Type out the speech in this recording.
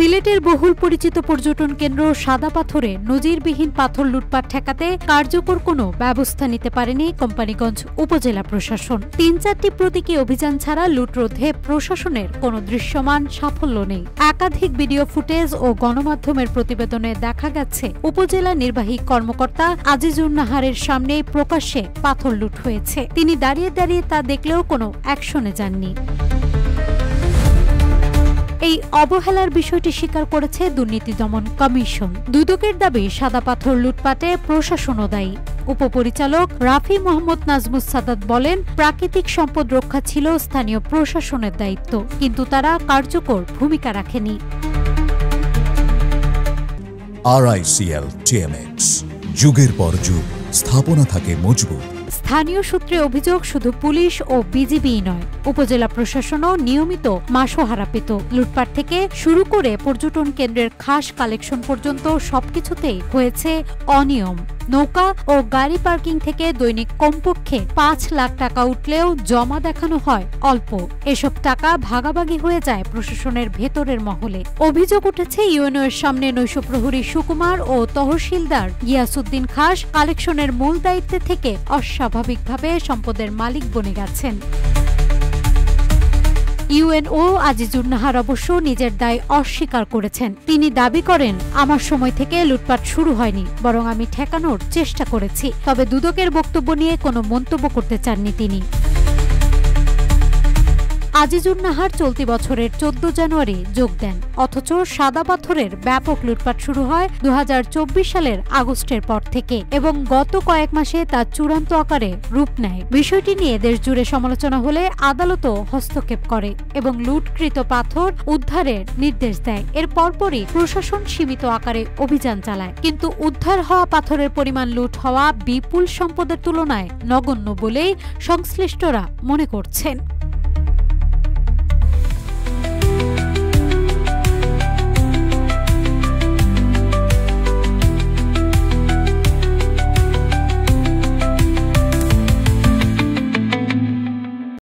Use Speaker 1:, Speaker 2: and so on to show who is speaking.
Speaker 1: সিলেটের বহুল পরিচিত পর্যটন কেন্দ্র সাদা পাথরে নজিরবিহীন পাথর লুটপাট ঠেকাতে কার্যকর কোনো ব্যবস্থা নিতে পারেনি কোম্পানীগঞ্জ উপজেলা প্রশাসন। ৩-৪টি প্রতীকী অভিযান ছাড়া লুট রোধে প্রশাসনের কোনো দৃশ্যমান সাফল্য নেই। একাধিক ভিডিও ফুটেজ ও গণমাধ্যমের প্রতিবেদনে দেখা গেছে উপজেলা নির্বাহী কর্মকর্তা আজিজুর নাহারের সামনে প্রকাশ্যে পাথর লুট হয়েছে। তিনি দাঁড়িয়ে দাঁড়িয়ে তা দেখলেও কোনো অ্যাকশনে যাননি। এই অবহেলার বিষয়টি স্বীকার করেছে দুর্নীতি দমন কমিশন। দুদকের দাবি সাদা পাথর লুটপাটে প্রশাসনও দায়ী। উপপরিচালক রাফি মোহাম্মদ নাজমুস সাদাত বলেন, প্রাকৃতিক সম্পদ রক্ষা ছিল স্থানীয় প্রশাসনের দায়িত্ব, কিন্তু তারা কার্যকর ভূমিকা রাখেনি।
Speaker 2: RICL TMX, যুগের পর যুগ স্থাপনা থাকে মজবুত।
Speaker 1: স্থানীয় সূত্রে অভিযোগ, শুধু পুলিশ ও বিজিবিই নয়, উপজেলা প্রশাসনও নিয়মিত মাসোহারা পেত। লুটপাট থেকে শুরু করে পর্যটন কেন্দ্রের খাস কালেকশন পর্যন্ত সবকিছুতেই হয়েছে অনিয়ম। নৌকা ও গাড়ি পার্কিং থেকে দৈনিক কমপক্ষে ৫ লাখ টাকা উঠলেও জমা দেখানো হয় অল্প। এসব টাকা ভাগাভাগি হয়ে যায় প্রশাসনের ভেতরের মহলে। অভিযোগ উঠেছে ইউএনও এর সামনে নৈশ প্রহরী সুকুমার ও তহসিলদার গিয়াসউদ্দিন খাস কালেকশনের মূল দায়িত্বে থেকে অস্বাভাবিকভাবে সম্পদের মালিক বনে গেছেন। ইউএনও আজিজুর নাহার অবশ্য নিজের দায় অস্বীকার করেছেন। তিনি দাবি করেন, আমার সময় থেকে লুটপাট শুরু হয়নি, বরং আমি ঠেকানোর চেষ্টা করেছি। তবে দুদকের বক্তব্য নিয়ে কোনো মন্তব্য করতে চাননি তিনি। আজিজুর নাহার চলতি বছরের ১৪ জানুয়ারি যোগ দেন, অথচ সাদা পাথরের ব্যাপক লুটপাট শুরু হয় ২০২৪ সালের আগস্টের পর থেকে এবং গত কয়েক মাসে তা চূড়ান্ত আকারে রূপ নেয়। বিষয়টি নিয়ে দেশজুড়ে সমালোচনা হলে আদালতও হস্তক্ষেপ করে এবং লুটকৃত পাথর উদ্ধারের নির্দেশ দেয়। এর পরপরই প্রশাসন সীমিত আকারে অভিযান চালায়, কিন্তু উদ্ধার হওয়া পাথরের পরিমাণ লুট হওয়া বিপুল সম্পদের তুলনায় নগণ্য বলেই সংশ্লিষ্টরা মনে করছেন।